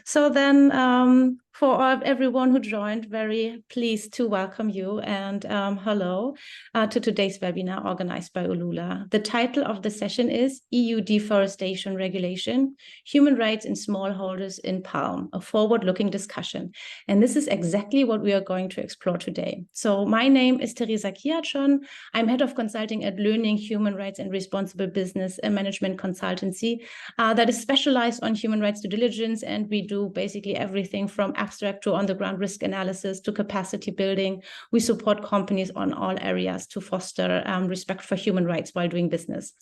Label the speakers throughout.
Speaker 1: So then, for everyone who joined, very pleased to welcome you and hello to today's webinar organized by ULULA. The title of the session is EU Deforestation Regulation, Human Rights and Smallholders in Palm, a forward-looking discussion. And this is exactly what we are going to explore today. So my name is Teresa Kiachon. I'm head of consulting at Learning Human Rights and Responsible Business, a management consultancy that is specialized on human rights due diligence, and we do basically everything from abstract to on-the-ground risk analysis to capacity building. We support companies on all areas to foster respect for human rights while doing business.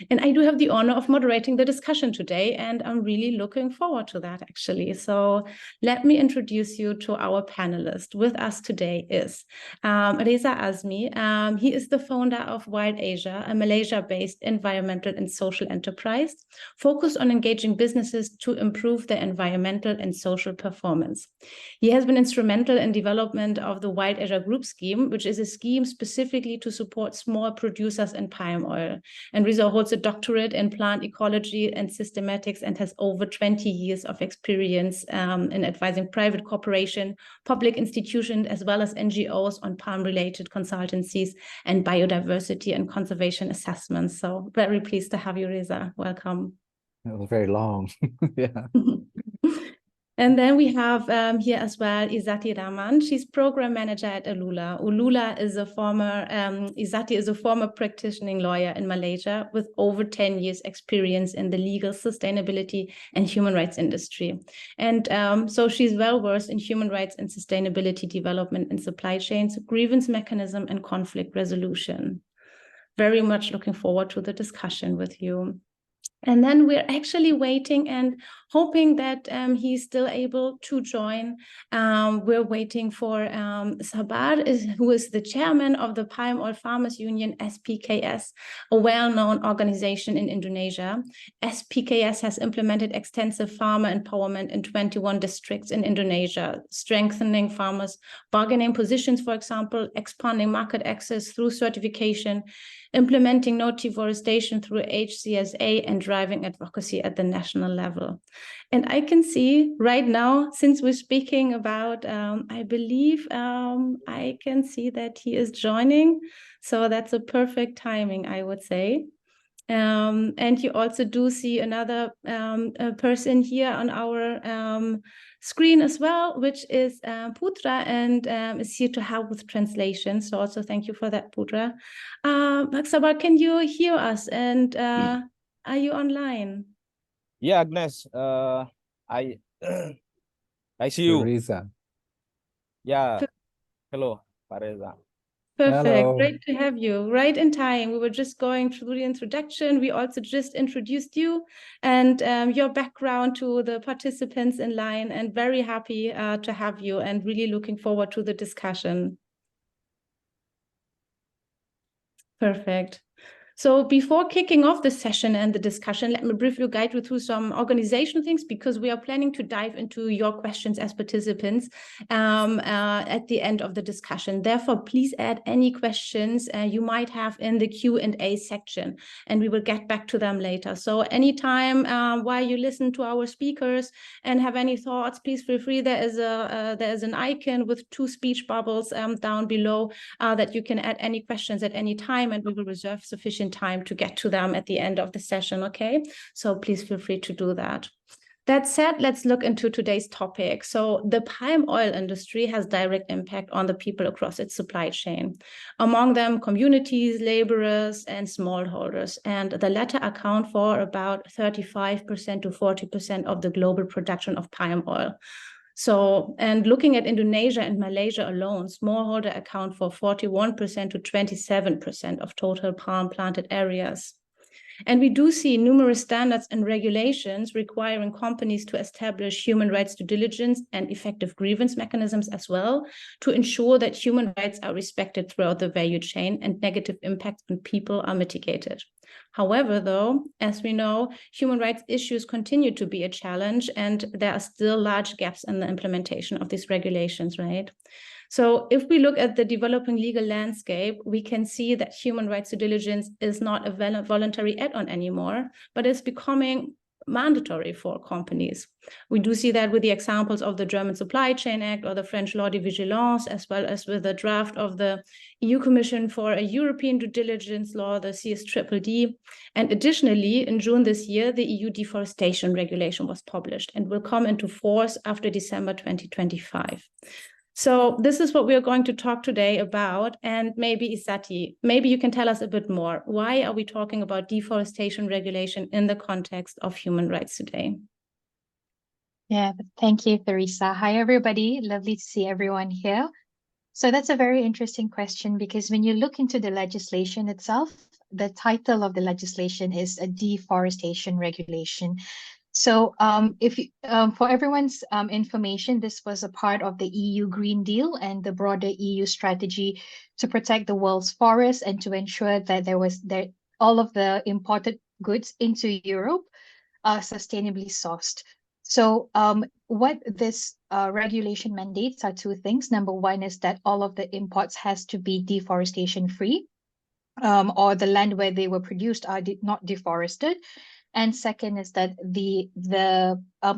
Speaker 1: And I do have the honor of moderating the discussion today, and I'm really looking forward to that, actually. So let me introduce you to our panelist. With us today is Reza Azmi. He is the founder of Wild Asia, a Malaysia-based environmental and social enterprise focused on engaging businesses to improve their environmental and social performance. He has been instrumental in development of the Wild Asia Group Scheme, which is a scheme specifically to support small producers in palm oil. And Reza holds a doctorate in plant ecology and systematics and has over 20 years of experience in advising private corporation, public institutions, as well as NGOs on palm-related consultancies and biodiversity and conservation assessments. So very pleased to have you, Reza. Welcome.
Speaker 2: It was very long. Yeah.
Speaker 1: And then we have here as well Izati Rahman. She's program manager at ULULA. ULULA is a former, Izati is a former practicing lawyer in Malaysia with over 10 years experience in the legal, sustainability and human rights industry. And so she's well versed in human rights and sustainability development in supply chains, grievance mechanism and conflict resolution. Very much looking forward to the discussion with you. And then we're actually waiting and hoping that he's still able to join. We're waiting for Sabar, who is the chairman of the Palm Oil Farmers Union, SPKS, a well-known organization in Indonesia. SPKS has implemented extensive farmer empowerment in 21 districts in Indonesia, strengthening farmers' bargaining positions, for example, expanding market access through certification, implementing no deforestation through HCSA, and driving advocacy at the national level. And I can see right now, since we're speaking about, I believe I can see that he is joining. So that's a perfect timing, I would say. And you also do see another person here on our screen as well, which is Putra, and is here to help with translation. So also thank you for that, Putra. Sabar, can you hear us? And are you online?
Speaker 3: Yeah, Agnes. I see you.
Speaker 2: Teresa.
Speaker 3: Yeah. Hello, Pareza.
Speaker 1: Perfect.
Speaker 2: Hello.
Speaker 1: Great to have you. Right in time. We were just going through the introduction. We also just introduced you and your background to the participants in line, and very happy to have you and really looking forward to the discussion. Perfect. So before kicking off the session and the discussion, let me briefly guide you through some organizational things, because we are planning to dive into your questions as participants at the end of the discussion. Therefore, please add any questions you might have in the Q&A section, and we will get back to them later. So anytime while you listen to our speakers and have any thoughts, please feel free. There is an icon with 2 speech bubbles down below that you can add any questions at any time, and we will reserve sufficient time to get to them at the end of the session, okay? So please feel free to do that. That said, let's look into today's topic. So the palm oil industry has direct impact on the people across its supply chain, among them communities, laborers, and smallholders. And the latter account for about 35% to 40% of the global production of palm oil. So, and looking at Indonesia and Malaysia alone, smallholder account for 41% to 27% of total palm planted areas. And we do see numerous standards and regulations requiring companies to establish human rights due diligence and effective grievance mechanisms as well, to ensure that human rights are respected throughout the value chain and negative impacts on people are mitigated. However, though, as we know, human rights issues continue to be a challenge, and there are still large gaps in the implementation of these regulations, right? So if we look at the developing legal landscape, we can see that human rights due diligence is not a voluntary add-on anymore, but it's becoming mandatory for companies. We do see that with the examples of the German Supply Chain Act or the French Law de Vigilance, as well as with the draft of the EU Commission for a European due diligence law, the CSDDD. And additionally, in June this year, the EU deforestation regulation was published and will come into force after December 2025. So this is what we are going to talk today about. And maybe Izati, maybe you can tell us a bit more. Why are we talking about deforestation regulation in the context of human rights today?
Speaker 4: Yeah, thank you, Theresa. Hi, everybody. Lovely to see everyone here. So that's a very interesting question, because when you look into the legislation itself, the title of the legislation is a deforestation regulation. So for everyone's information, this was a part of the EU Green Deal and the broader EU strategy to protect the world's forests and to ensure that all of the imported goods into Europe are sustainably sourced. So what this regulation mandates are two things. Number one is that all of the imports has to be deforestation free, or the land where they were produced are not deforested. And second is that the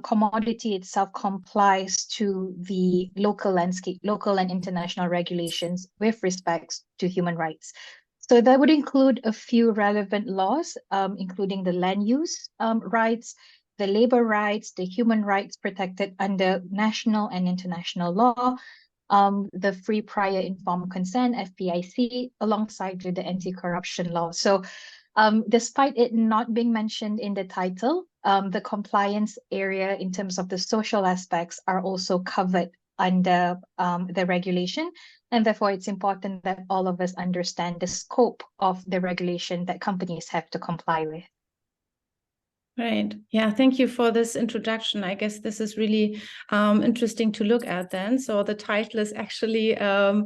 Speaker 4: commodity itself complies to the local and international regulations with respect to human rights. So that would include a few relevant laws, including the land use rights, the labor rights, the human rights protected under national and international law, the free prior informed consent, FPIC, alongside with the anti-corruption law. So despite it not being mentioned in the title, the compliance area in terms of the social aspects are also covered under the regulation. And therefore, it's important that all of us understand the scope of the regulation that companies have to comply with.
Speaker 1: Right. Yeah, thank you for this introduction. I guess this is really interesting to look at then. So the title is actually, a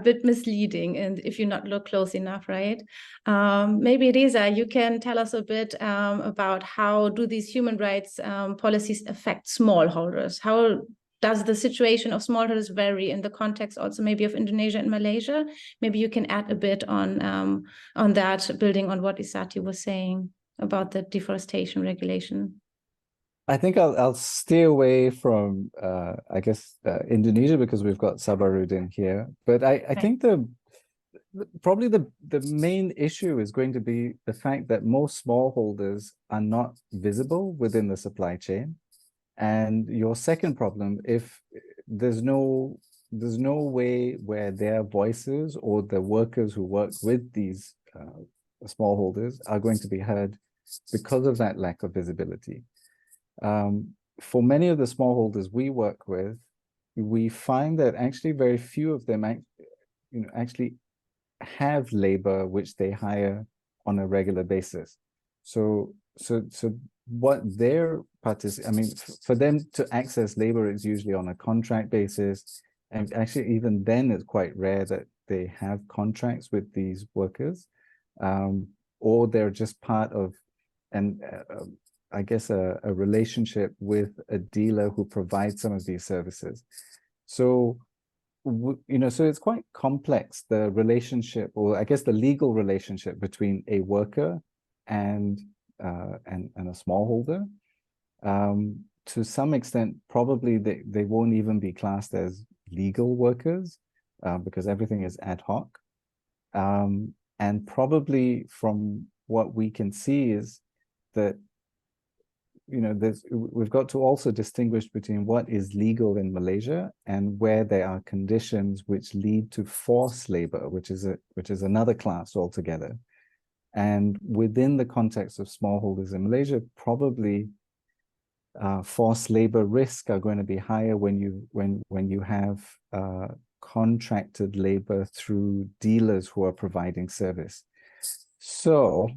Speaker 1: bit misleading, and if you not look close enough, right? Maybe Reza, you can tell us a bit about how do these human rights policies affect smallholders? How does the situation of smallholders vary in the context also maybe of Indonesia and Malaysia? Maybe you can add a bit on that, building on what Izati was saying about the deforestation regulation.
Speaker 2: I think I'll stay away from Indonesia, because we've got Sabarudin here. But I think probably the main issue is going to be the fact that most smallholders are not visible within the supply chain. And your second problem, if there's no way where their voices or the workers who work with these smallholders are going to be heard because of that lack of visibility. For many of the smallholders we work with, we find that actually very few of them actually have labor which they hire on a regular basis. So what their for them to access labor is usually on a contract basis, and actually even then it's quite rare that they have contracts with these workers, or they're just part of a relationship with a dealer who provides some of these services. So so it's quite complex, the relationship, or I guess the legal relationship between a worker and a smallholder. To some extent, probably they won't even be classed as legal workers, because everything is ad hoc. And probably from what we can see is that we've got to also distinguish between what is legal in Malaysia and where there are conditions which lead to forced labor, which is another class altogether. And within the context of smallholders in Malaysia, probably forced labor risks are going to be higher when you have contracted labor through dealers who are providing service. So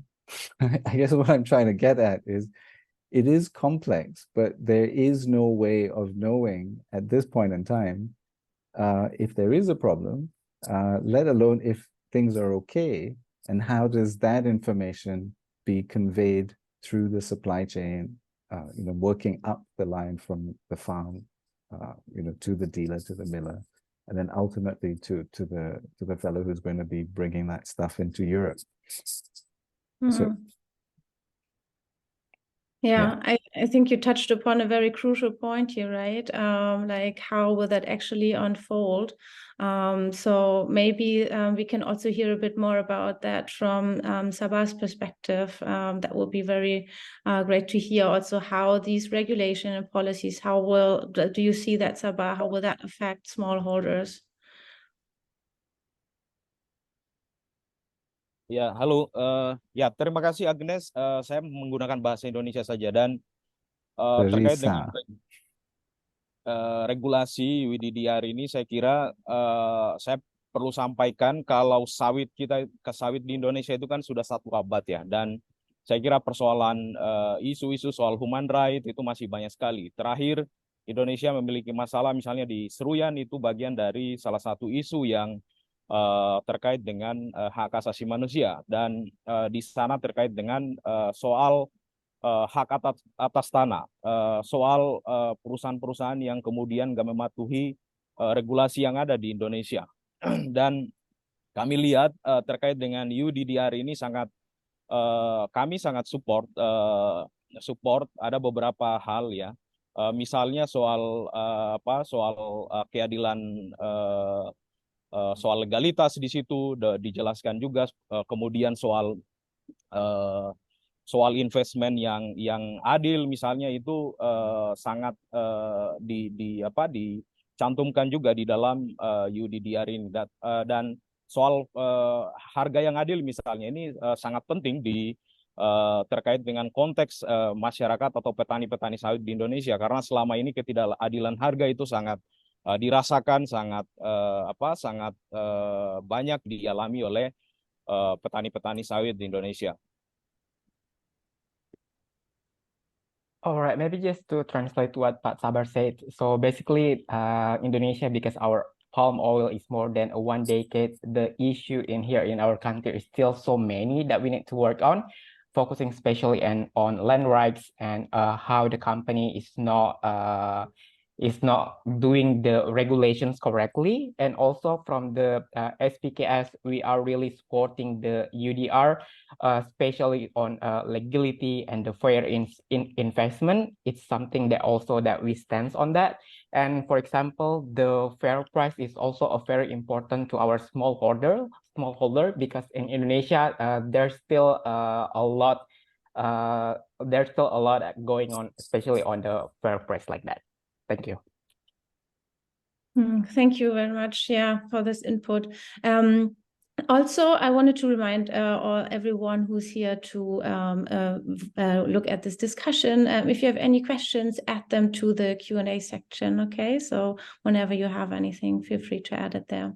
Speaker 2: I guess what I'm trying to get at is, it is complex, but there is no way of knowing at this point in time if there is a problem, let alone if things are okay, and how does that information be conveyed through the supply chain, working up the line from the farm, to the dealer, to the miller, and then ultimately to the fellow who's going to be bringing that stuff into Europe. So
Speaker 1: yeah, I think you touched upon a very crucial point here, right? Like how will that actually unfold? So maybe we can also hear a bit more about that from Sabah's perspective. That would be very great to hear also how these regulation and policies, do you see that, Sabah, how will that affect smallholders?
Speaker 3: Ya, halo. Ya, terima kasih Agnes. Saya menggunakan bahasa Indonesia saja dan terkait dengan regulasi EUDR ini, saya kira saya perlu sampaikan kalau sawit di Indonesia itu kan sudah 1 abad ya, dan saya kira persoalan isu-isu soal human right itu masih banyak sekali. Terakhir Indonesia memiliki masalah misalnya di Seruyan, itu bagian dari salah satu isu yang terkait dengan hak asasi manusia, dan di sana terkait dengan soal hak atas tanah, soal perusahaan-perusahaan yang kemudian nggak mematuhi regulasi yang ada di Indonesia. Dan kami lihat terkait dengan EUDR ini kami sangat support ada beberapa hal ya. Misalnya soal keadilan, soal legalitas di situ dijelaskan juga, kemudian soal investment yang adil misalnya itu sangat dicantumkan juga di dalam EUDR ini, dan soal harga yang adil misalnya ini sangat penting terkait dengan konteks masyarakat atau petani-petani sawit di Indonesia, karena selama ini ketidakadilan harga itu sangat dirasakan, sangat banyak dialami oleh petani-petani sawit di Indonesia.
Speaker 5: All right, maybe just to translate what Pak Sabar said. So basically, Indonesia, because our palm oil is more than 1 decade, the issue in our country is still so many that we need to work on, focusing especially on land rights and how the company is not doing the regulations correctly. And also from the SPKS, we are really supporting the EUDR, especially on legality and the fair investment. It's something that we stand on that. And for example, the fair price is also very important to our smallholder, because in Indonesia, there's still a lot going on, especially on the fair price like that. Thank you.
Speaker 1: Thank you very much, for this input. Also, I wanted to remind everyone who's here to look at this discussion. If you have any questions, add them to the Q&A section, okay? So whenever you have anything, feel free to add it there.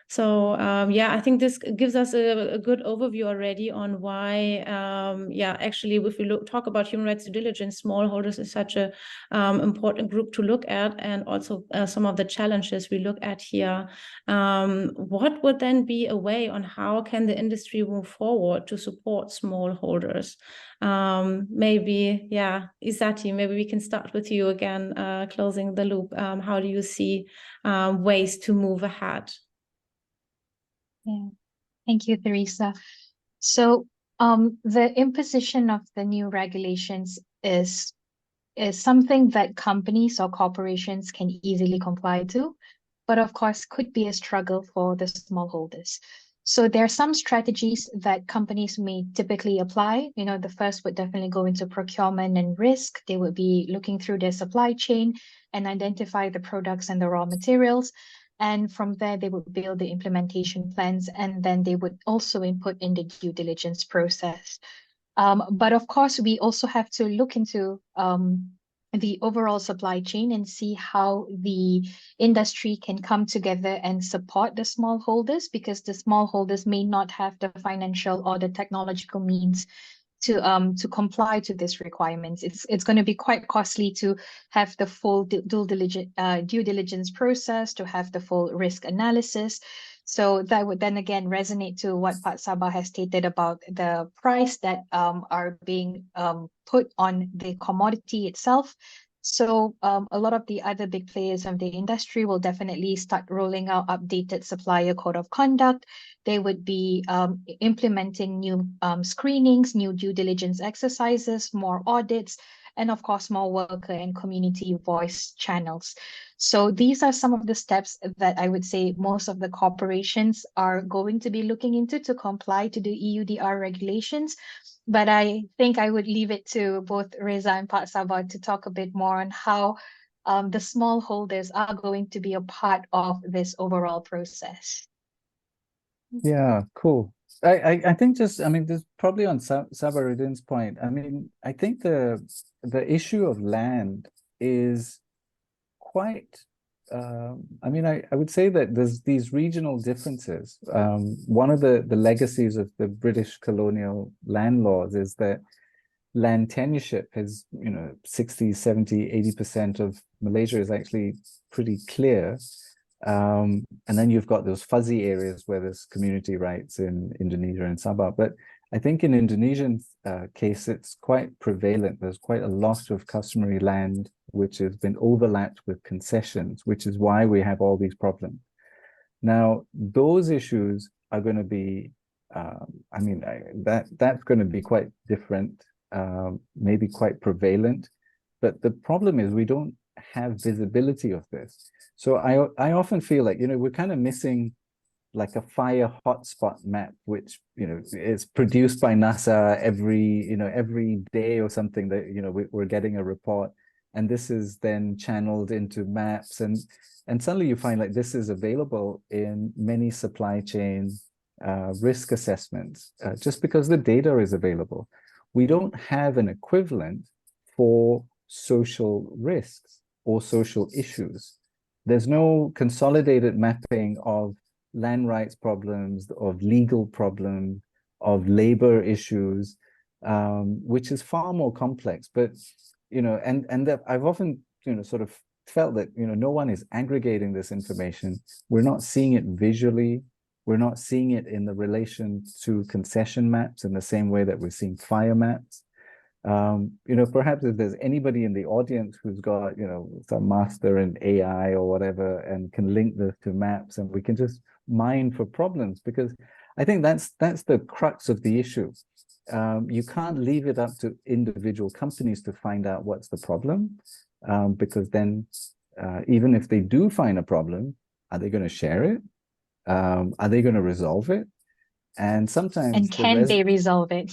Speaker 1: So I think this gives us a good overview already on why, actually, if we talk about human rights due diligence, smallholders is such a important group to look at, and also some of the challenges we look at here. What would then be a way on how can the industry move forward to support smallholders? Maybe, Izati, maybe we can start with you again, closing the loop. How do you see ways to move ahead?
Speaker 4: Yeah, thank you, Teresa. So the imposition of the new regulations is something that companies or corporations can easily comply to, but of course could be a struggle for the smallholders. So there are some strategies that companies may typically apply. You know, the first would definitely go into procurement and risk. They would be looking through their supply chain and identify the products and the raw materials. And from there, they would build the implementation plans, and then they would also input in the due diligence process. But of course, we also have to look into the overall supply chain and see how the industry can come together and support the smallholders, because the smallholders may not have the financial or the technological means to comply to these requirements. It's going to be quite costly to have the full due diligence process, to have the full risk analysis. So that would then again resonate to what Pak Sabah has stated about the price that are being put on the commodity itself. So a lot of the other big players of the industry will definitely start rolling out updated supplier code of conduct. They would be implementing new screenings, new due diligence exercises, more audits, and of course, more worker and community voice channels. So these are some of the steps that I would say most of the corporations are going to be looking into to comply to the EUDR regulations. But I think I would leave it to both Reza and Pak Sabah to talk a bit more on how the smallholders are going to be a part of this overall process.
Speaker 2: Yeah, cool. I think just, I mean, this probably on Sabarudin's point. I mean, I think the issue of land is quite, I mean, I would say that there's these regional differences. One of the legacies of the British colonial land laws is that land tenureship is, 60, 70, 80% of Malaysia is actually pretty clear. And then you've got those fuzzy areas where there's community rights in Indonesia and Sabah. But I think in Indonesian case, it's quite prevalent. There's quite a lot of customary land which has been overlapped with concessions, which is why we have all these problems. Now, those issues are going to be, I mean, that's going to be quite different, maybe quite prevalent. But the problem is we don't have visibility of this. So I often feel like, we're kind of missing like a fire hotspot map, which, is produced by NASA every day or something that, we're getting a report. And this is then channeled into maps. And suddenly you find like this is available in many supply chain risk assessments, just because the data is available. We don't have an equivalent for social risks or social issues. There's no consolidated mapping of land rights problems, of legal problems, of labor issues, which is far more complex. But, and that I've often, sort of felt that, no one is aggregating this information. We're not seeing it visually. We're not seeing it in the relation to concession maps in the same way that we're seeing fire maps. Perhaps if there's anybody in the audience who's got, some master in AI or whatever, and can link this to maps, and we can just mine for problems, because I think that's the crux of the issue. You can't leave it up to individual companies to find out what's the problem, because then even if they do find a problem, are they going to share it? Are they going to resolve it? And sometimes
Speaker 4: And can they resolve it?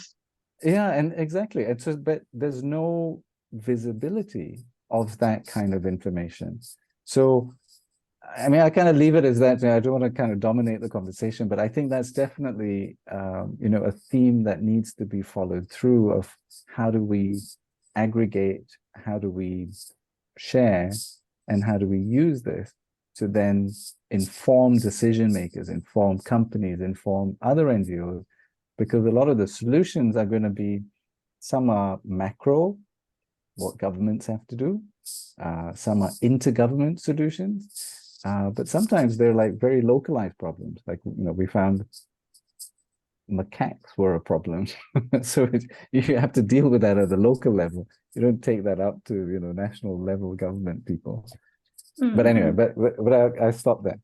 Speaker 2: Yeah, and exactly. It's just, but there's no visibility of that kind of information. So, I mean, I kind of leave it as that. I don't want to kind of dominate the conversation, but I think that's definitely, a theme that needs to be followed through of how do we aggregate, how do we share, and how do we use this to then inform decision makers, inform companies, inform other NGOs, because a lot of the solutions are going to be, some are macro, what governments have to do, some are intergovernment solutions, but sometimes they're like very localized problems. Like, we found macaques were a problem. So you have to deal with that at the local level. You don't take that up to, national level government people. But anyway, but I stopped there.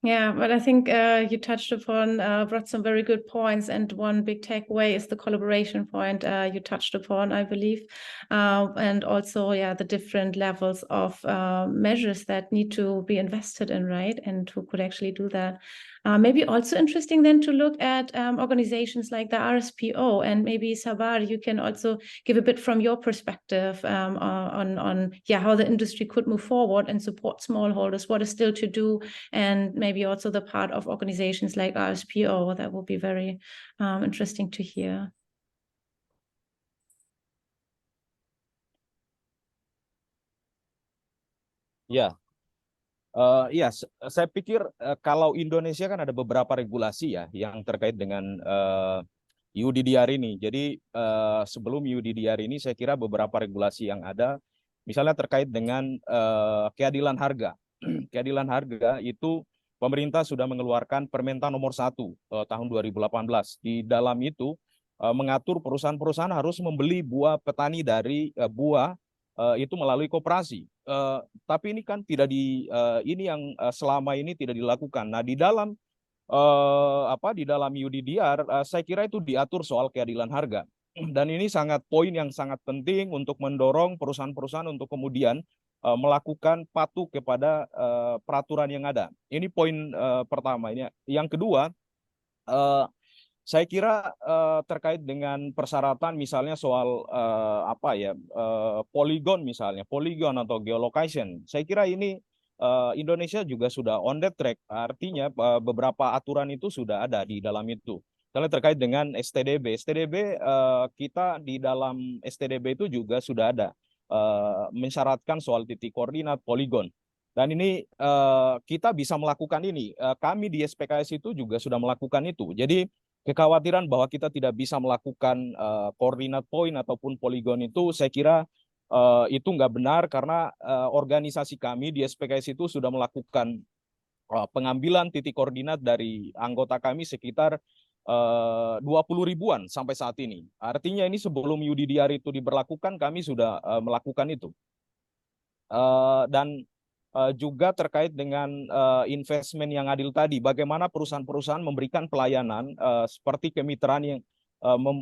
Speaker 1: Yeah, but I think you touched upon, brought some very good points, and one big takeaway is the collaboration point you touched upon, I believe, and also, the different levels of measures that need to be invested in, right, and who could actually do that. Maybe also interesting then to look at organizations like the RSPO, and maybe Sabar, you can also give a bit from your perspective on how the industry could move forward and support smallholders, what is still to do, and maybe also the part of organizations like RSPO. That would be very interesting to hear.
Speaker 3: Ya, ya, saya pikir kalau Indonesia kan ada beberapa regulasi ya yang terkait dengan EUDR ini. Jadi sebelum EUDR ini saya kira beberapa regulasi yang ada, misalnya terkait dengan keadilan harga. Keadilan harga itu pemerintah sudah mengeluarkan Permentan nomor 1 tahun 2018. Di dalam itu mengatur perusahaan-perusahaan harus membeli buah petani dari buah itu melalui koperasi. Tapi ini kan tidak ini yang selama ini tidak dilakukan. Nah, di dalam di dalam EUDR saya kira itu diatur soal keadilan harga. Dan ini poin yang sangat penting untuk mendorong perusahaan-perusahaan untuk kemudian melakukan patuh kepada peraturan yang ada. Ini poin pertama. Yang kedua, saya kira terkait dengan persyaratan misalnya soal poligon misalnya, poligon atau geolocation. Saya kira ini Indonesia juga sudah on the track. Artinya beberapa aturan itu sudah ada di dalam itu. Misalnya terkait dengan STDB. STDB kita di dalam STDB itu juga sudah ada mensyaratkan soal titik koordinat poligon. Dan ini kita bisa melakukan ini. Kami di SPKS itu juga sudah melakukan itu. Jadi kekhawatiran bahwa kita tidak bisa melakukan koordinat point ataupun poligon itu, saya kira itu nggak benar karena organisasi kami di SPKS itu sudah melakukan pengambilan titik koordinat dari anggota kami sekitar 20 ribuan sampai saat ini. Artinya ini sebelum EUDR itu diberlakukan kami sudah melakukan itu. Dan juga terkait dengan investment yang adil tadi, bagaimana perusahaan-perusahaan memberikan pelayanan seperti kemitraan yang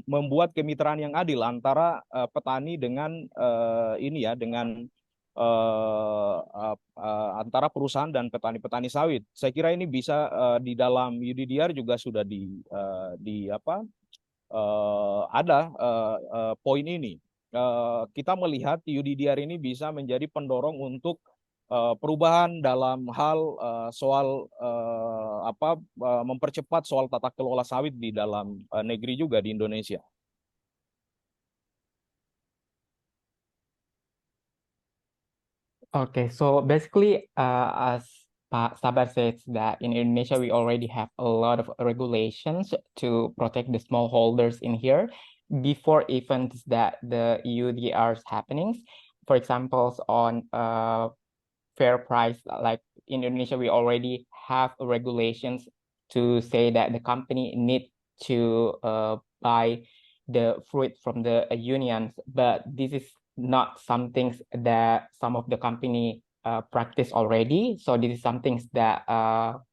Speaker 3: membuat kemitraan yang adil antara petani dengan antara perusahaan dan petani-petani sawit. Saya kira ini bisa di dalam EUDR juga sudah ada poin ini. Kita melihat EUDR ini bisa menjadi pendorong untuk perubahan dalam hal soal mempercepat soal tata kelola sawit di dalam negeri juga di Indonesia.
Speaker 5: Okay, so basically, as Pak Sabar says that in Indonesia we already have a lot of regulations to protect the smallholders in here before even that the EUDR is happening. For example, on fair price, like in Indonesia, we already have regulations to say that the company need to buy the fruit from the unions, but this is not something that some of the company practice already. So this is something that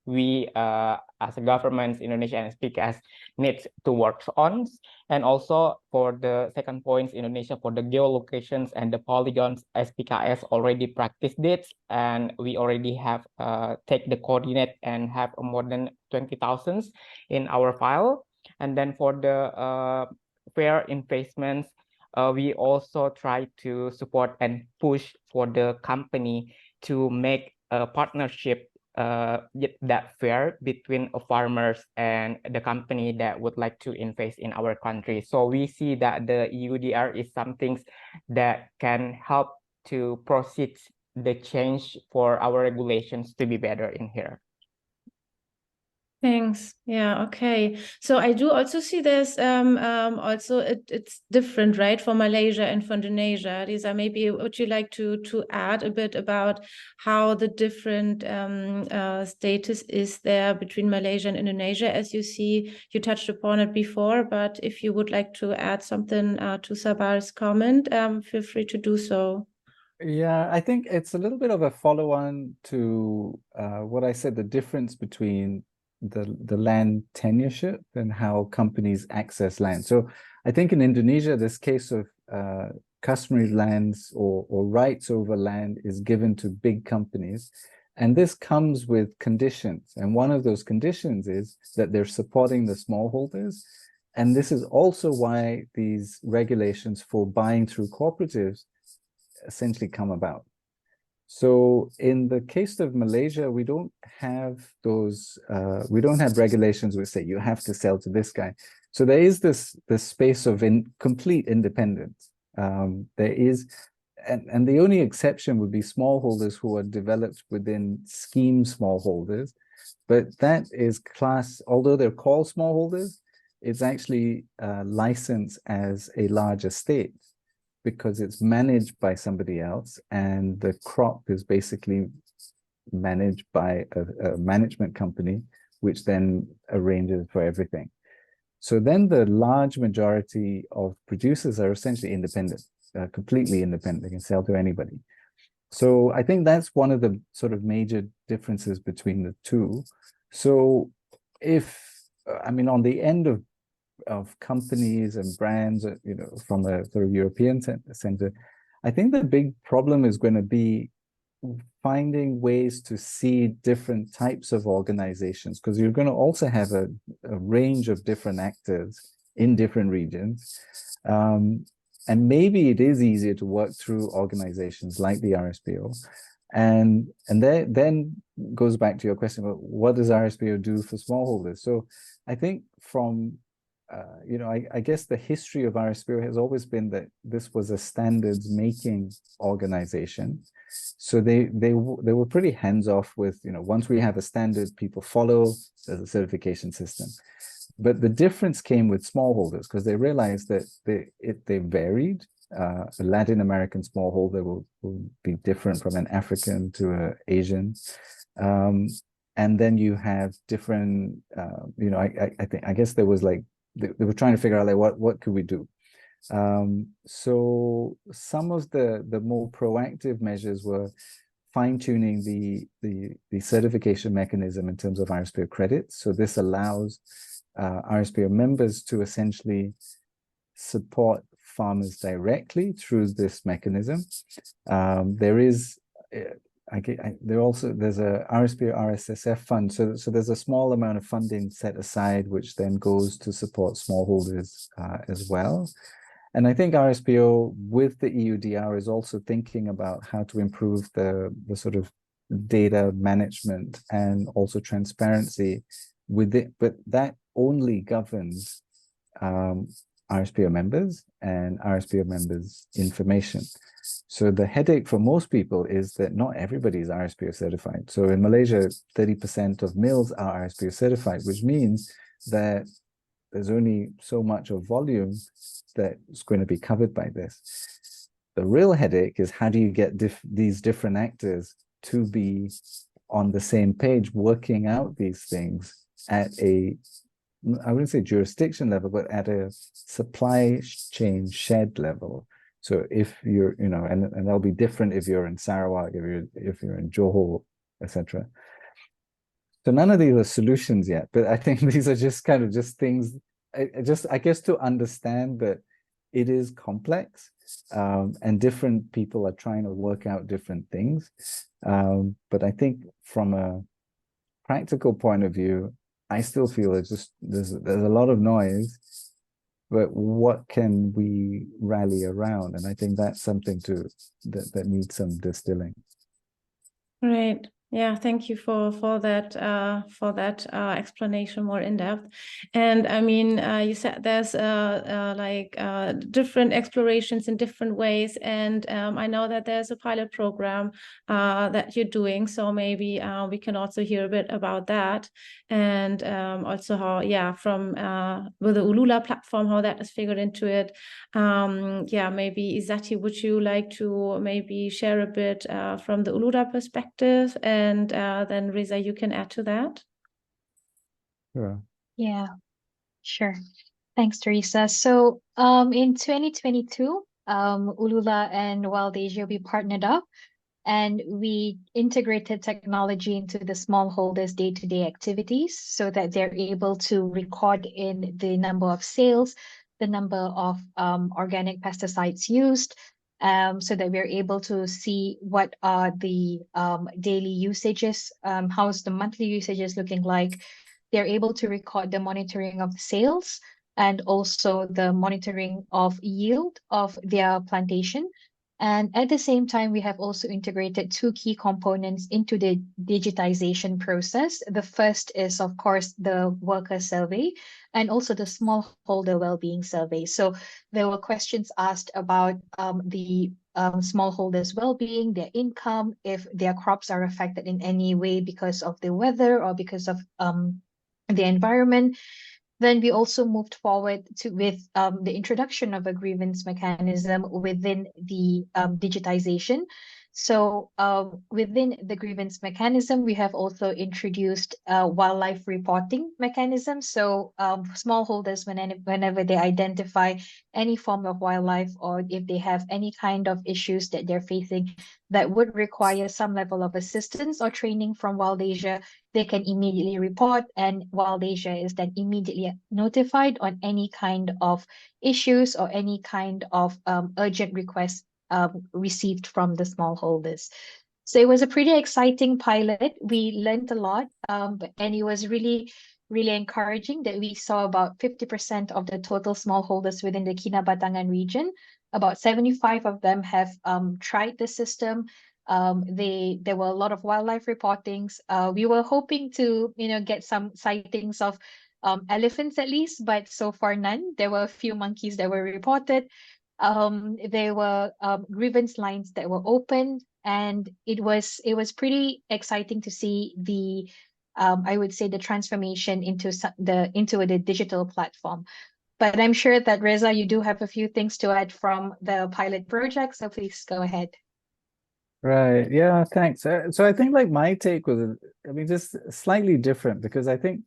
Speaker 5: we as a government, Indonesia and SPKS needs to work on. And also for the second point, Indonesia for the geolocations and the polygons, SPKS already practiced it, and we already have take the coordinate and have more than 20,000 in our file. And then for the fair investments, we also try to support and push for the company to make a partnership that fair between farmers and the company that would like to invest in our country. So we see that the EUDR is something that can help to proceed the change for our regulations to be better in here.
Speaker 1: Thanks. Yeah, okay. So I do also see there's also it's different, right, for Malaysia and for Indonesia. Lisa, maybe would you like to add a bit about how the different status is there between Malaysia and Indonesia? As you see, you touched upon it before, but if you would like to add something to Sabar's comment, feel free to do so.
Speaker 2: Yeah, I think it's a little bit of a follow-on to what I said, the difference between the land tenureship and how companies access land. So I think in Indonesia, this case of customary lands or rights over land is given to big companies. And this comes with conditions. And one of those conditions is that they're supporting the smallholders. And this is also why these regulations for buying through cooperatives essentially come about. So in the case of Malaysia, we don't have those, we don't have regulations which say you have to sell to this guy. So there is this space of complete independence. There is, and the only exception would be smallholders who are developed within scheme smallholders, but that is class, although they're called smallholders, it's actually licensed as a large estate, because it's managed by somebody else and the crop is basically managed by a management company, which then arranges for everything. So then the large majority of producers are essentially independent. completely independent. They can sell to anybody. So I think that's one of the sort of major differences between the two. So if, I mean, on the end of companies and brands, you know, from a sort of European center, I think the big problem is going to be finding ways to see different types of organizations, because you're going to also have a range of different actors in different regions. And maybe it is easier to work through organizations like the RSPO. And that then goes back to your question about what does RSPO do for smallholders? So I think from, you know, I guess the history of RSPO has always been that this was a standards making organization. So they were pretty hands off with, you know, once we have a standard, people follow, there's a certification system. But the difference came with smallholders because they realized that they varied. A Latin American smallholder will be different from an African to an Asian. And then you have different, you know, I guess there was like, they were trying to figure out like what could we do? So some of the more proactive measures were fine-tuning the certification mechanism in terms of RSPO credits. So this allows RSPO members to essentially support farmers directly through this mechanism. There is, there's a RSPO RSSF fund, so there's a small amount of funding set aside, which then goes to support smallholders as well. And I think RSPO with the EUDR is also thinking about how to improve the sort of data management and also transparency with it, but that only governs RSPO members and RSPO members' information. So the headache for most people is that not everybody is RSPO certified. So in Malaysia, 30% of mills are RSPO certified, which means that there's only so much of volume that's going to be covered by this. The real headache is how do you get these different actors to be on the same page, working out these things at a, I wouldn't say jurisdiction level, but at a supply chain shed level. So if you're, you know, and that'll be different if you're in Sarawak, if you're in Johor, etc. So none of these are solutions yet, but I think these are just kind of just things, I guess to understand that it is complex and different people are trying to work out different things. But I think from a practical point of view, I still feel it's just there's a lot of noise, but what can we rally around? And I think that's something that needs some distilling.
Speaker 1: Right. Yeah, thank you for that explanation more in depth. And I mean, you said there's different explorations in different ways, and I know that there's a pilot program that you're doing. So maybe we can also hear a bit about that, and also how, yeah, from with the Ulula platform, how that is figured into it. Yeah, maybe Izati, would you like to maybe share a bit from the Ulula perspective? And then Riza, you can add to that.
Speaker 2: Sure.
Speaker 4: Yeah, sure. Thanks, Teresa. So in 2022, Ulula and Wild Asia, we partnered up and we integrated technology into the smallholders' day-to-day activities so that they're able to record in the number of sales, the number of organic pesticides used, so that we're able to see what are the daily usages, how's the monthly usages looking like. They're able to record the monitoring of the sales and also the monitoring of yield of their plantation. And at the same time, we have also integrated two key components into the digitization process. The first is, of course, the worker survey and also the smallholder well-being survey. So there were questions asked about the smallholders' well-being, their income, if their crops are affected in any way because of the weather or because of the environment. Then we also moved forward with the introduction of a grievance mechanism within the digitization, So within the grievance mechanism, we have also introduced a wildlife reporting mechanism. So smallholders, whenever they identify any form of wildlife, or if they have any kind of issues that they're facing that would require some level of assistance or training from Wild Asia, they can immediately report, and Wild Asia is then immediately notified on any kind of issues or any kind of urgent requests received from the smallholders. So it was a pretty exciting pilot. We learned a lot, and it was really, really encouraging that we saw about 50% of the total smallholders within the Kinabatangan region. About 75 of them have tried the system. There were a lot of wildlife reportings. We were hoping to, get some sightings of elephants at least, but so far none. There were a few monkeys that were reported. There were grievance lines that were opened, and it was pretty exciting to see the I would say the transformation into the digital platform. But I'm sure that Reza, you do have a few things to add from the pilot project, so please go ahead.
Speaker 2: Right. Yeah, thanks. So I think like my take was, I mean, just slightly different, because I think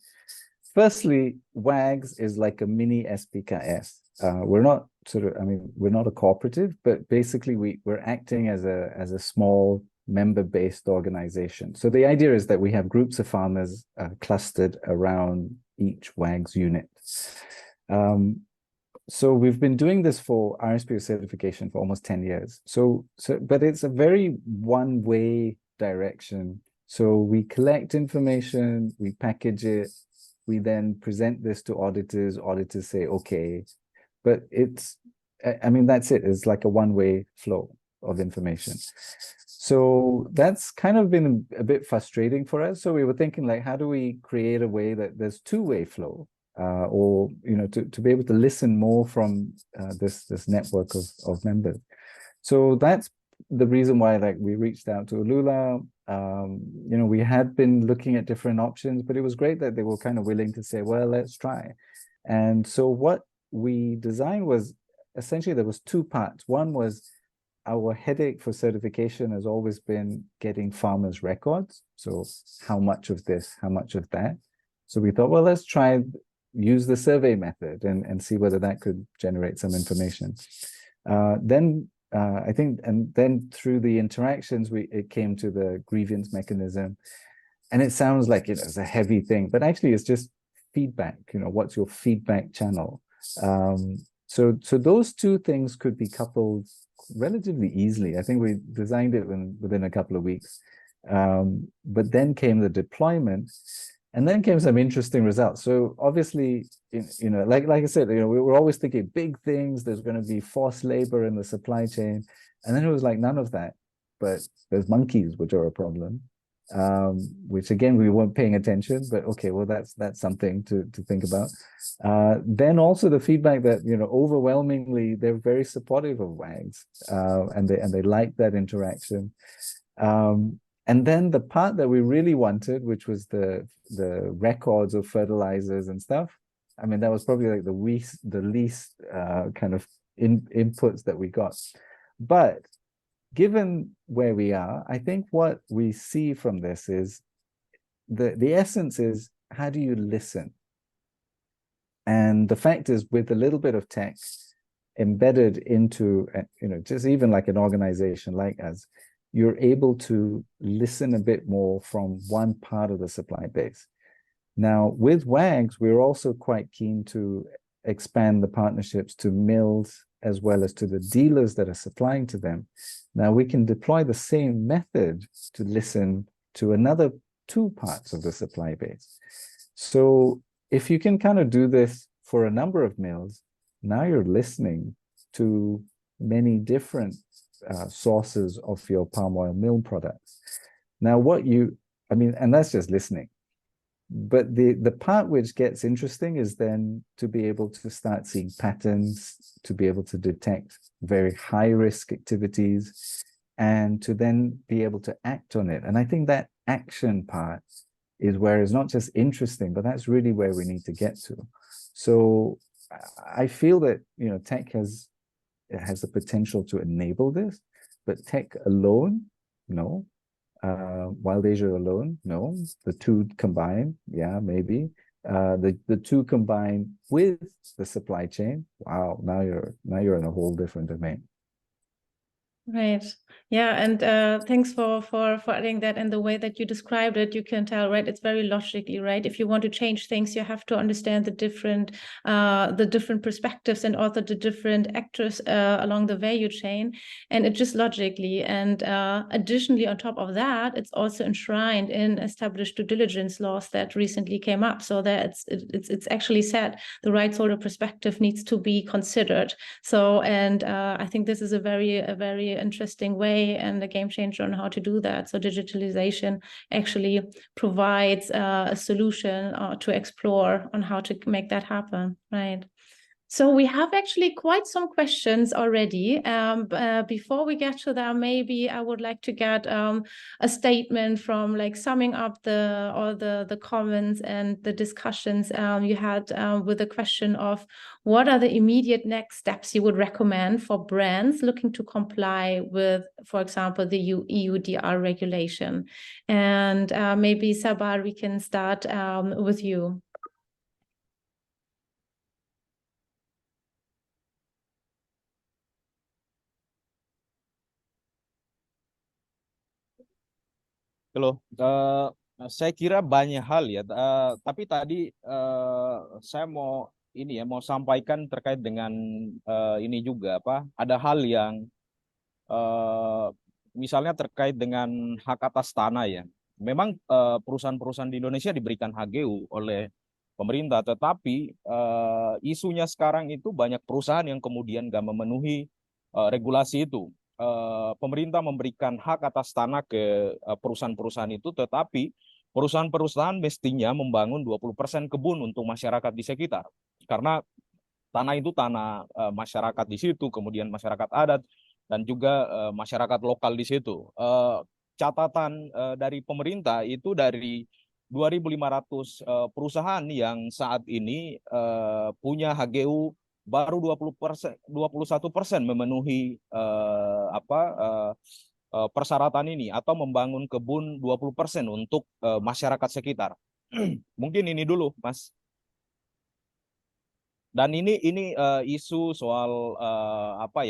Speaker 2: firstly, WAGS is like a mini SPKS. We're not we're not a cooperative, but basically we're acting as a small member-based organization. So the idea is that we have groups of farmers clustered around each WAGS unit. So we've been doing this for RSPO certification for almost 10 years. But it's a very one-way direction. So we collect information, we package it, we then present this to auditors. Auditors say, okay, but I mean, that's it. It's like a one-way flow of information. So that's kind of been a bit frustrating for us. So we were thinking, like, how do we create a way that there's two-way flow? Or to be able to listen more from this network of members. So that's the reason why we reached out to Ulula. We had been looking at different options, but it was great that they were kind of willing to say, well, let's try. And so what we designed was essentially there was two parts. One was our headache for certification has always been getting farmers' records. So how much of this, how much of that? So we thought, well, let's use the survey method and see whether that could generate some information. Then through the interactions, it came to the grievance mechanism, and it sounds like it's a heavy thing, but actually it's just feedback. What's your feedback channel? So those two things could be coupled relatively easily. I think we designed it within a couple of weeks, but then came the deployment. And then came some interesting results. So obviously, like I said, we were always thinking big things. There's going to be forced labor in the supply chain, and then it was like none of that. But there's monkeys, which are a problem, which again we weren't paying attention. But okay, well that's something to think about. Then also the feedback that overwhelmingly they're very supportive of WAGS, and they like that interaction. And then the part that we really wanted, which was the records of fertilizers and stuff, I mean, that was probably like the least kind of inputs that we got. But given where we are, I think what we see from this is the essence is, how do you listen? And the fact is, with a little bit of tech embedded into, just even like an organization like us, you're able to listen a bit more from one part of the supply base. Now, with WAGS, we're also quite keen to expand the partnerships to mills as well as to the dealers that are supplying to them. Now, we can deploy the same method to listen to another two parts of the supply base. So if you can kind of do this for a number of mills, now you're listening to many different sources of your palm oil mill products. Now, and that's just listening. But the part which gets interesting is then to be able to start seeing patterns, to be able to detect very high risk activities, and to then be able to act on it. And I think that action part is where it's not just interesting, but that's really where we need to get to. So I feel that tech has the potential to enable this, but tech alone No. Wild Asia alone? No. The two combined? Yeah, maybe. The two combined with the supply chain? Wow, now you're in a whole different domain.
Speaker 1: Right. Yeah, and thanks for adding that. And the way that you described it, you can tell, right? It's very logically, right? If you want to change things, you have to understand the different perspectives and also the different actors along the value chain, and it just logically. And additionally, on top of that, it's also enshrined in established due diligence laws that recently came up. So that it's actually said the rights holder perspective needs to be considered. So, and I think this is a very interesting way and a game changer on how to do that. So digitalization actually provides a solution to explore on how to make that happen, right? So we have actually quite some questions already. Before we get to that, maybe I would like to get a statement from like summing up all the comments and the discussions you had with the question of what are the immediate next steps you would recommend for brands looking to comply with, for example, the EUDR regulation. And maybe Sabar, we can start with you.
Speaker 3: Halo, saya kira banyak hal ya, tapi tadi saya mau mau sampaikan terkait dengan ini juga ada hal yang misalnya terkait dengan hak atas tanah ya. Memang perusahaan-perusahaan di Indonesia diberikan HGU oleh pemerintah, tetapi isunya sekarang itu banyak perusahaan yang kemudian nggak memenuhi regulasi itu. Pemerintah memberikan hak atas tanah ke perusahaan-perusahaan itu, tetapi perusahaan-perusahaan mestinya membangun 20% kebun untuk masyarakat di sekitar. Karena tanah itu tanah masyarakat di situ, kemudian masyarakat adat, dan juga masyarakat lokal di situ. Catatan dari pemerintah itu dari 2.500 perusahaan yang saat ini punya HGU baru 21% memenuhi persyaratan ini atau membangun kebun 20% untuk masyarakat sekitar. Mungkin ini dulu, Mas. Dan ini isu soal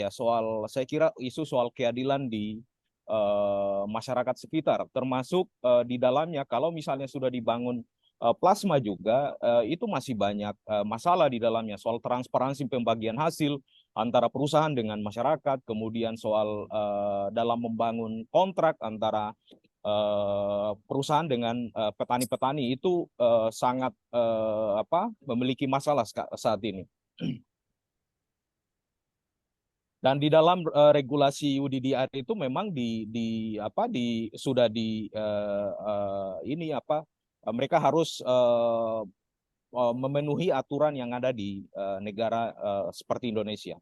Speaker 3: soal saya kira isu soal keadilan di masyarakat sekitar, termasuk di dalamnya kalau misalnya sudah dibangun plasma juga itu masih banyak masalah di dalamnya, soal transparansi pembagian hasil antara perusahaan dengan masyarakat, kemudian soal dalam membangun kontrak antara perusahaan dengan petani-petani itu sangat memiliki masalah saat ini. Dan di dalam regulasi UDDR itu memang mereka harus memenuhi aturan yang ada di negara seperti Indonesia.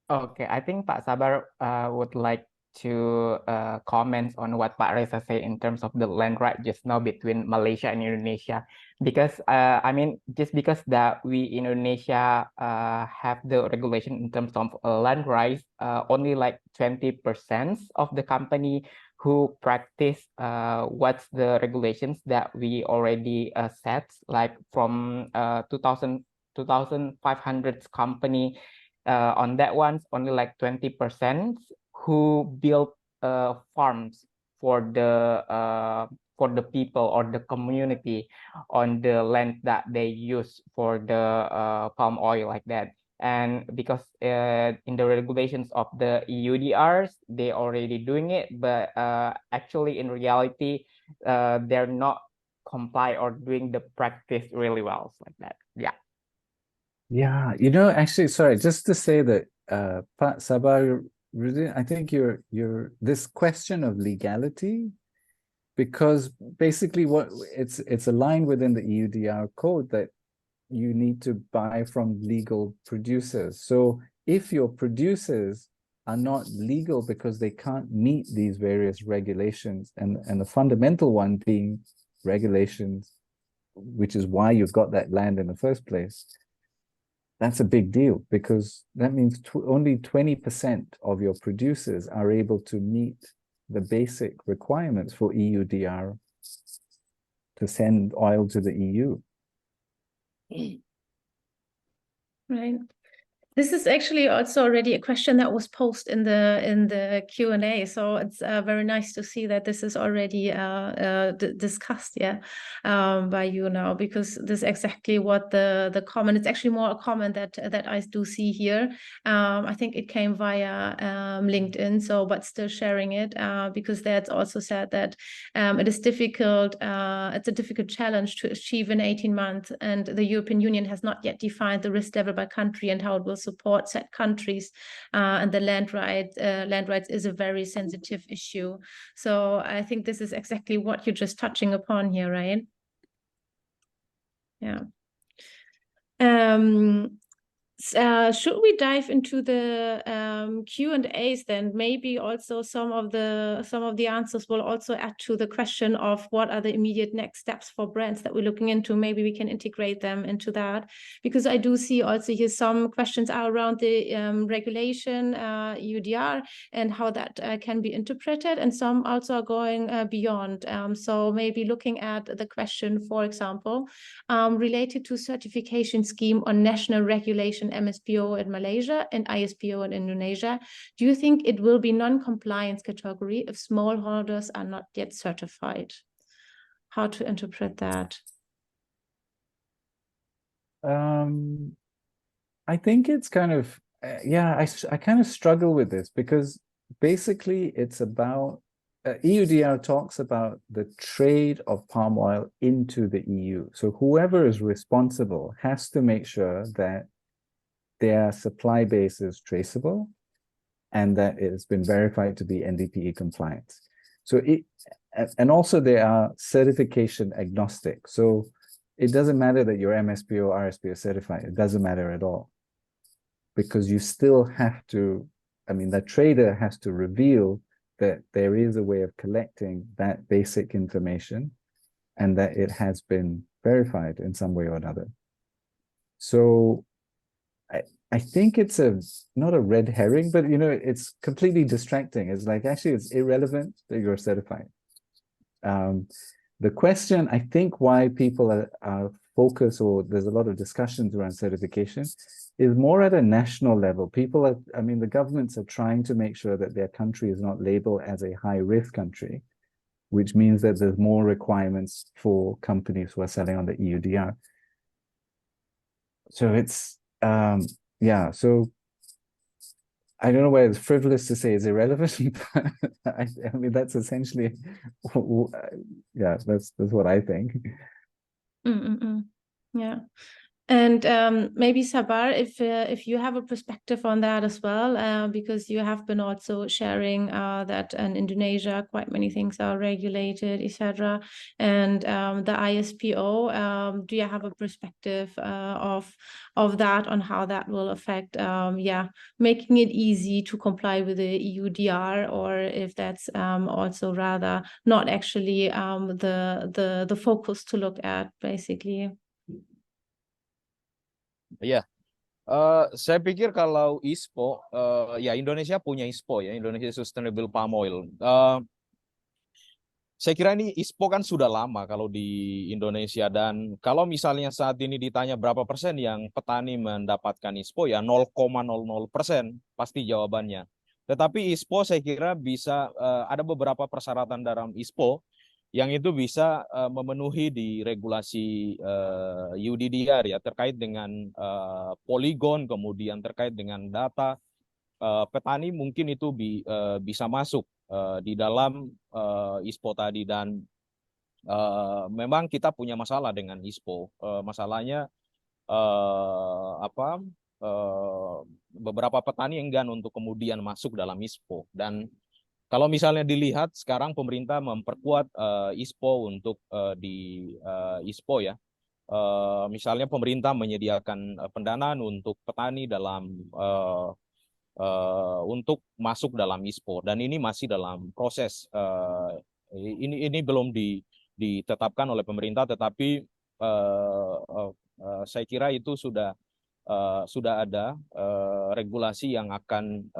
Speaker 5: Okay, I think Pak Sabar would like to comment on what Pak Reza said in terms of the land right just now between Malaysia and Indonesia, because I mean, just because that we in Indonesia have the regulation in terms of land rights, only like 20% of the company who practice what's the regulations that we already set, like from 2,500 company. On that one, only like 20% who built farms for the people or the community on the land that they use for the palm oil, like that. And because in the regulations of the EUDRs, they already doing it, but actually in reality, they're not comply or doing the practice really well, like that. Yeah.
Speaker 2: Yeah, actually, sorry, just to say that Pak Sabar, I think you're this question of legality, because basically what it's aligned within the EUDR code that you need to buy from legal producers. So if your producers are not legal because they can't meet these various regulations, and the fundamental one being regulations, which is why you've got that land in the first place, that's a big deal, because that means only 20% of your producers are able to meet the basic requirements for EUDR to send oil to the EU.
Speaker 1: Right. This is actually also already a question that was posed in the Q&A. So it's very nice to see that this is already discussed, by you now, because this is exactly what the comment. It's actually more a comment that I do see here. I think it came via LinkedIn, so but still sharing it because that's also said that it is difficult. It's a difficult challenge to achieve in 18 months, and the European Union has not yet defined the risk level by country and how it will support said countries, and the land rights is a very sensitive issue. So I think this is exactly what you're just touching upon here, right? Yeah. Should we dive into the Q&As then? Maybe also some of the answers will also add to the question of what are the immediate next steps for brands that we're looking into. Maybe we can integrate them into that, because I do see also here some questions are around the regulation, EUDR, and how that can be interpreted, and some also are going beyond. So maybe looking at the question, for example, related to certification scheme on national regulation MSPO in Malaysia and ISPO in Indonesia. Do you think it will be non-compliance category if smallholders are not yet certified? How to interpret that?
Speaker 2: I think it's kind of, I kind of struggle with this, because basically it's about, EUDR talks about the trade of palm oil into the EU. So whoever is responsible has to make sure that their supply base is traceable and that it has been verified to be NDPE compliant. So and also they are certification agnostic. So it doesn't matter that you're MSPO or RSPO certified. It doesn't matter at all, because you still have to, I mean, the trader has to reveal that there is a way of collecting that basic information and that it has been verified in some way or another. So I think it's not a red herring, but it's completely distracting. It's like, actually, it's irrelevant that you're certified. The question, I think, why people are focused, or there's a lot of discussions around certification, is more at a national level. The governments are trying to make sure that their country is not labeled as a high-risk country, which means that there's more requirements for companies who are selling on the EUDR. So it's, so I don't know whether it's frivolous to say it's irrelevant, but I mean, that's essentially, that's what I think.
Speaker 1: Yeah. And maybe Sabar, if you have a perspective on that as well, because you have been also sharing that in Indonesia quite many things are regulated, etc. And the ISPO, do you have a perspective of that, on how that will affect, making it easy to comply with the EUDR, or if that's also rather not actually the focus to look at, basically?
Speaker 3: Ya, saya pikir kalau ISPO, Indonesia punya ISPO ya, Indonesia Sustainable Palm Oil. Saya kira ini ISPO kan sudah lama kalau di Indonesia, dan kalau misalnya saat ini ditanya berapa persen yang petani mendapatkan ISPO, ya 0,00% pasti jawabannya. Tetapi ISPO saya kira bisa ada beberapa persyaratan dalam ISPO yang itu bisa memenuhi di regulasi EUDR ya, terkait dengan poligon, kemudian terkait dengan data petani, mungkin itu bisa masuk di dalam ISPO tadi. Dan memang kita punya masalah dengan ISPO. Masalahnya beberapa petani enggan untuk kemudian masuk dalam ISPO. Dan kalau misalnya dilihat sekarang pemerintah memperkuat ISPO untuk di ISPO ya. Misalnya pemerintah menyediakan pendanaan untuk petani dalam untuk masuk dalam ISPO, dan ini masih dalam proses. Ini belum ditetapkan oleh pemerintah, tetapi saya kira itu sudah sudah ada regulasi yang akan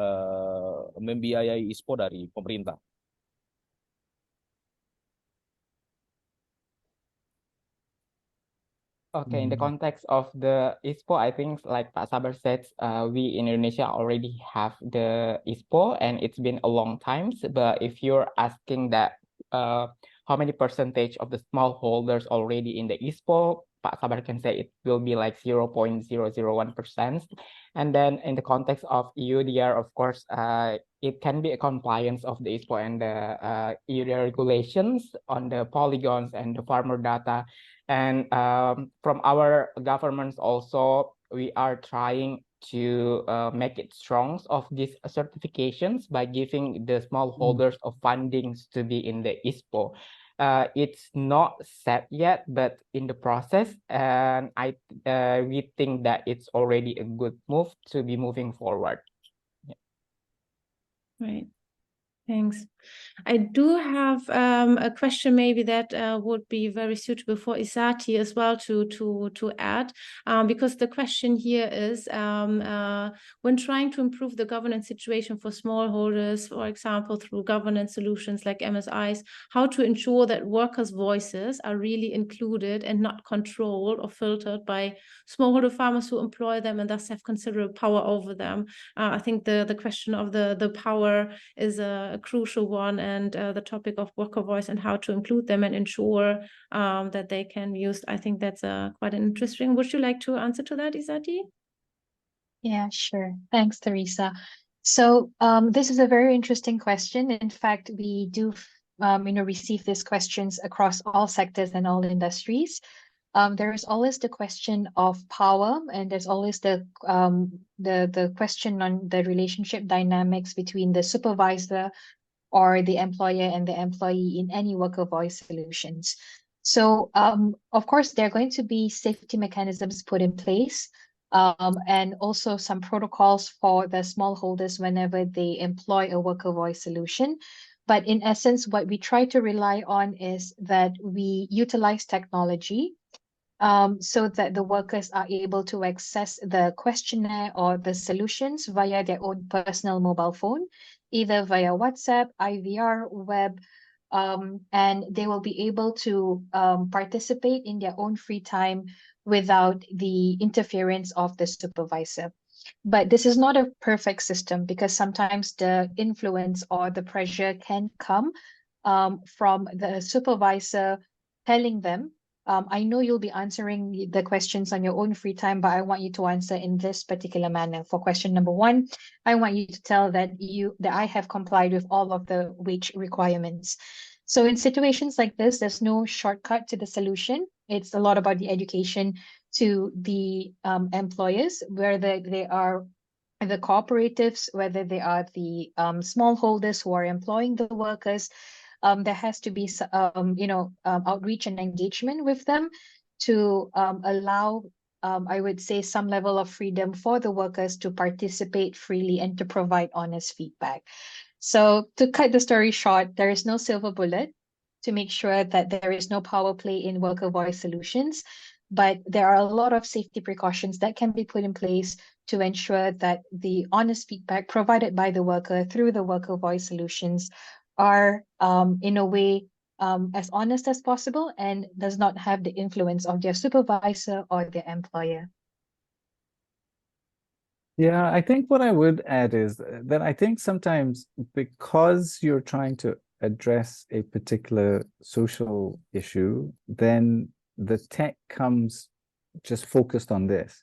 Speaker 3: membiayai ISPO dari pemerintah.
Speaker 5: Okay, in the context of the ISPO, I think like Pak Sabar said, we in Indonesia already have the ISPO and it's been a long time. But if you're asking that how many percentage of the smallholders already in the ISPO, Pak Sabar can say it will be like 0.001%. And then in the context of EUDR, of course, it can be a compliance of the ISPO and the EUDR regulations on the polygons and the farmer data. And from our governments also, we are trying to make it strong of these certifications by giving the smallholders of fundings to be in the ISPO. It's not set yet, but in the process, and we think that it's already a good move to be moving forward.
Speaker 1: Right. Thanks. I do have a question maybe that would be very suitable for Isati as well to add, because the question here is when trying to improve the governance situation for smallholders, for example, through governance solutions like MSIs, how to ensure that workers' voices are really included and not controlled or filtered by smallholder farmers who employ them and thus have considerable power over them. I think the question of the power is a crucial one, and the topic of worker voice and how to include them and ensure that they can be used. I think that's quite interesting. Would you like to answer to that, Isati?
Speaker 4: Yeah, sure. Thanks, Teresa. So this is a very interesting question. In fact, we do receive these questions across all sectors and all industries. There is always the question of power, and there's always the question on the relationship dynamics between the supervisor or the employer and the employee in any worker voice solutions. So of course, there are going to be safety mechanisms put in place, and also some protocols for the smallholders whenever they employ a worker voice solution. But in essence, what we try to rely on is that we utilize technology so that the workers are able to access the questionnaire or the solutions via their own personal mobile phone, either via WhatsApp, IVR, web, and they will be able to participate in their own free time without the interference of the supervisor. But this is not a perfect system because sometimes the influence or the pressure can come from the supervisor telling them, I know you'll be answering the questions on your own free time, but I want you to answer in this particular manner. For question number 1, I want you to tell that I have complied with all of the wage requirements. So in situations like this, there's no shortcut to the solution. It's a lot about the education to the employers, whether they are the cooperatives, whether they are the smallholders who are employing the workers. There has to be outreach and engagement with them to allow, I would say, some level of freedom for the workers to participate freely and to provide honest feedback. So to cut the story short, there is no silver bullet to make sure that there is no power play in worker voice solutions, but there are a lot of safety precautions that can be put in place to ensure that the honest feedback provided by the worker through the worker voice solutions are in a way as honest as possible and does not have the influence of their supervisor or their employer.
Speaker 2: Yeah, I think what I would add is that I think sometimes because you're trying to address a particular social issue, then the tech comes just focused on this.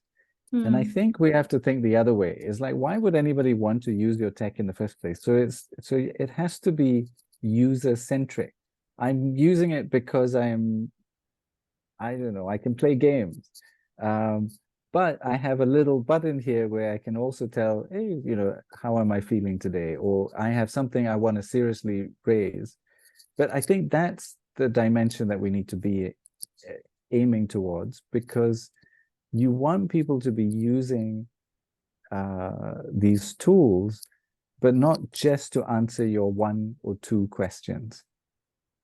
Speaker 2: And I think we have to think the other way. It's like, why would anybody want to use your tech in the first place? So it has to be user-centric. I'm using it because I don't know, I can play games. But I have a little button here where I can also tell, hey, how am I feeling today? Or I have something I want to seriously raise. But I think that's the dimension that we need to be aiming towards, because you want people to be using these tools, but not just to answer your 1 or 2 questions.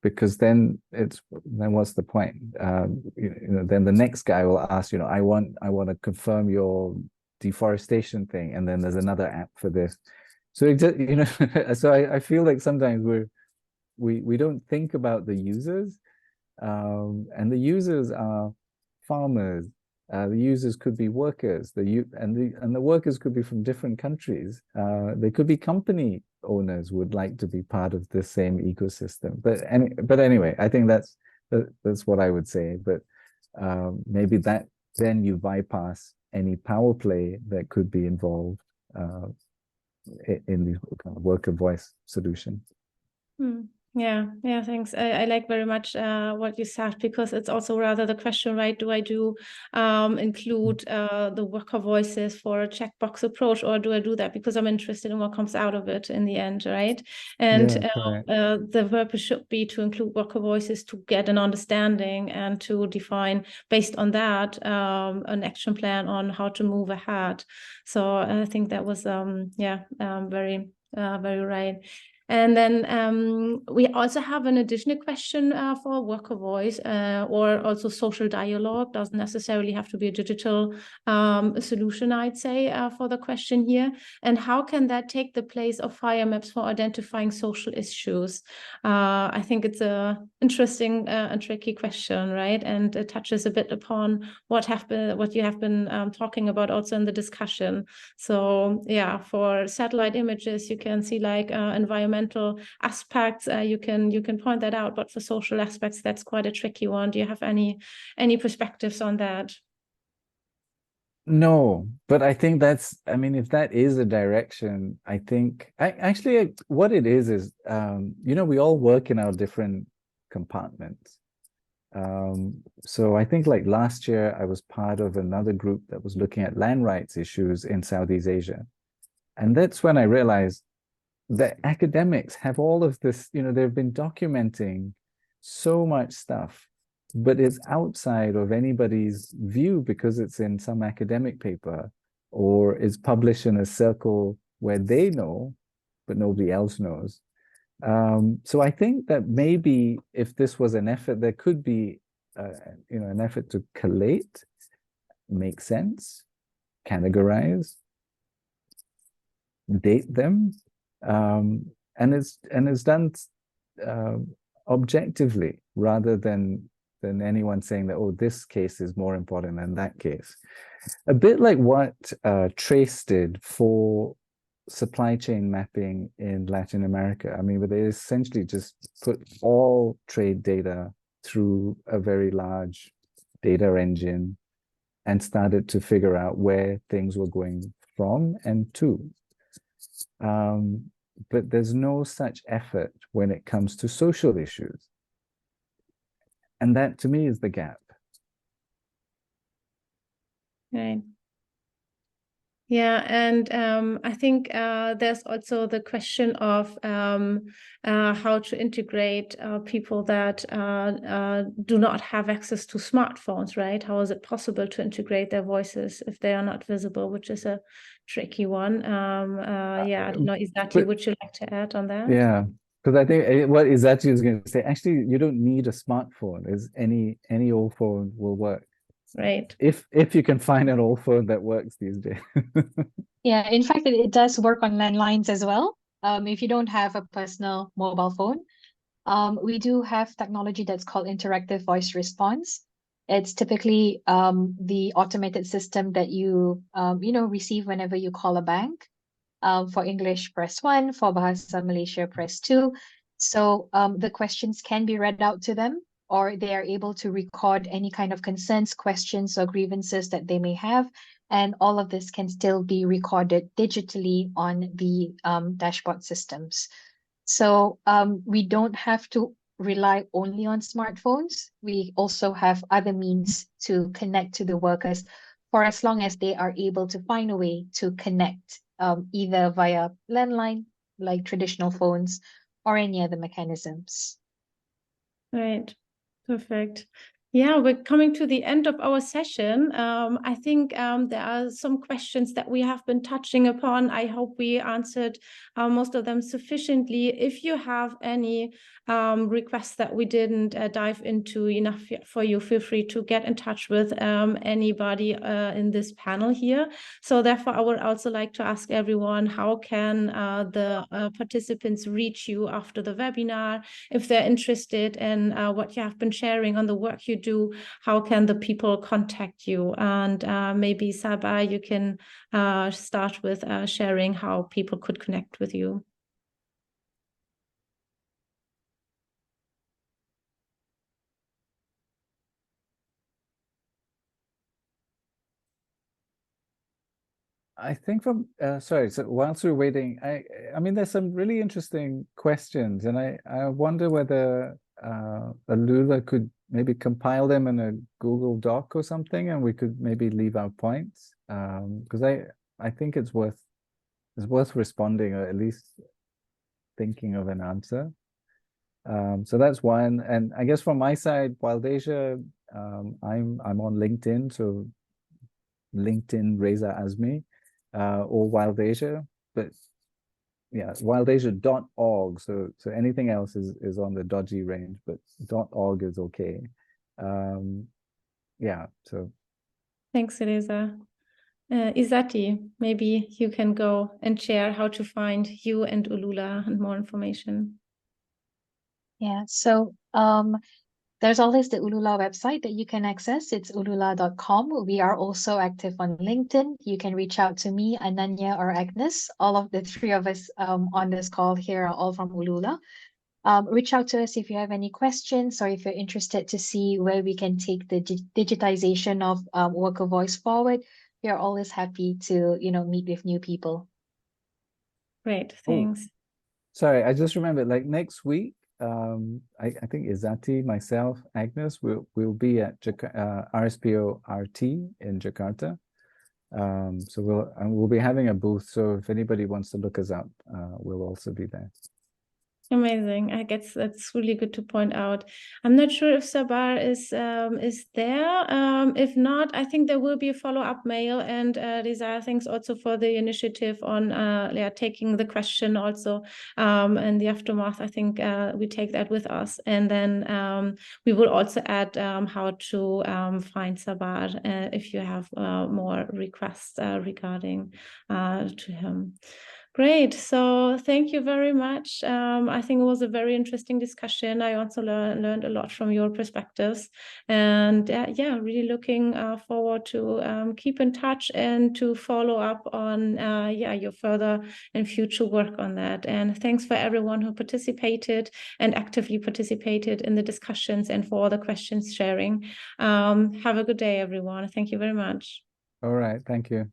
Speaker 2: because then what's the point? Then the next guy will ask, I want to confirm your deforestation thing, and then there's another app for this. So it just, so I feel like sometimes we don't think about the users, and the users are farmers. The users could be workers. The workers could be from different countries. They could be company owners would like to be part of the same ecosystem. But anyway, I think that's what I would say. But maybe that then you bypass any power play that could be involved in these kind of worker voice solutions.
Speaker 1: Yeah, thanks. I like very much what you said, because it's also rather the question, right? Do I include the worker voices for a checkbox approach, or do I do that because I'm interested in what comes out of it in the end, right? And the purpose should be to include worker voices to get an understanding and to define, based on that, an action plan on how to move ahead. So I think that was very right. And then we also have an additional question for worker voice, or also social dialogue. Doesn't necessarily have to be a digital solution, I'd say, for the question here. And how can that take the place of fire maps for identifying social issues? I think it's a interesting and tricky question, right? And it touches a bit upon what you have been talking about also in the discussion. So yeah, for satellite images, you can see like environmental aspects, you can point that out, but for social aspects, that's quite a tricky one. Do you have any perspectives on that?
Speaker 2: No, but I think if that is a direction, I think actually what it is we all work in our different compartments. So I think like last year I was part of another group that was looking at land rights issues in Southeast Asia. And that's when I realized that academics have all of this, they've been documenting so much stuff, but it's outside of anybody's view because it's in some academic paper or is published in a circle where they know, but nobody else knows. So I think that maybe if this was an effort, there could be, an effort to collate, make sense, categorize, date them, and it's done objectively rather than anyone saying that, oh, this case is more important than that case. A bit like what Trace did for supply chain mapping in Latin America. I mean, but they essentially just put all trade data through a very large data engine and started to figure out where things were going from and to. But there's no such effort when it comes to social issues. And that, to me, is the gap.
Speaker 1: Right. Yeah, and I think there's also the question of how to integrate people that do not have access to smartphones, right? How is it possible to integrate their voices if they are not visible, which is a tricky one. I don't know, Izati, would you like to add on that?
Speaker 2: Yeah, because I think what Izati is going to say, actually, you don't need a smartphone. Any old phone will work.
Speaker 1: Right.
Speaker 2: If you can find an old phone that works these days.
Speaker 4: Yeah, in fact, it does work on landlines as well. If you don't have a personal mobile phone, we do have technology that's called interactive voice response. It's typically the automated system that you receive whenever you call a bank. For English, press 1. For Bahasa Malaysia, press 2. So the questions can be read out to them, or they are able to record any kind of concerns, questions, or grievances that they may have. And all of this can still be recorded digitally on the dashboard systems. So we don't have to rely only on smartphones. We also have other means to connect to the workers for as long as they are able to find a way to connect either via landline, like traditional phones, or any other mechanisms.
Speaker 1: Right. Perfect. Yeah, we're coming to the end of our session. I think there are some questions that we have been touching upon. I hope we answered most of them sufficiently. If you have any requests that we didn't dive into enough for you, feel free to get in touch with anybody in this panel here. So therefore, I would also like to ask everyone, how can the participants reach you after the webinar? If they're interested in what you have been sharing on the work you do, how can the people contact you? And maybe Sabah, you can start with sharing how people could connect with you.
Speaker 2: I think from sorry, so whilst we're waiting, I mean there's some really interesting questions, and I wonder whether Alula could maybe compile them in a Google Doc or something, and we could maybe leave our points, because I think it's worth responding, or at least thinking of an answer. So that's one, and I guess from my side, Wildasia, I'm on LinkedIn, so LinkedIn Reza Azmi. Or Wildasia, but yeah, wildasia.org. So anything else is on the dodgy range, but .org is okay. Yeah, so.
Speaker 1: Thanks, Reza. Izati, maybe you can go and share how to find you and Ulula and more information.
Speaker 4: Yeah, so there's always the Ulula website that you can access. It's ulula.com. We are also active on LinkedIn. You can reach out to me, Ananya, or Agnes. All of the three of us on this call here are all from Ulula. Reach out to us if you have any questions, or if you're interested to see where we can take the digitization of worker voice forward. We are always happy to, meet with new people.
Speaker 1: Great, thanks.
Speaker 2: Oh, sorry, I just remembered, like next week, I think Izati, myself, Agnes, we'll be at RSPO RT in Jakarta. So we'll be having a booth. So if anybody wants to look us up, we'll also be there.
Speaker 1: Amazing. I guess that's really good to point out. I'm not sure if Sabar is there. If not, I think there will be a follow-up mail. And Reza, thanks also for the initiative on taking the question also in the aftermath. I think we take that with us. And then we will also add how to find Sabar if you have more requests regarding to him. Great. So thank you very much. I think it was a very interesting discussion. I also learned a lot from your perspectives. And really looking forward to keep in touch and to follow up on your further and future work on that. And thanks for everyone who participated and actively participated in the discussions and for all the questions sharing. Have a good day, everyone. Thank you very much.
Speaker 2: All right. Thank you.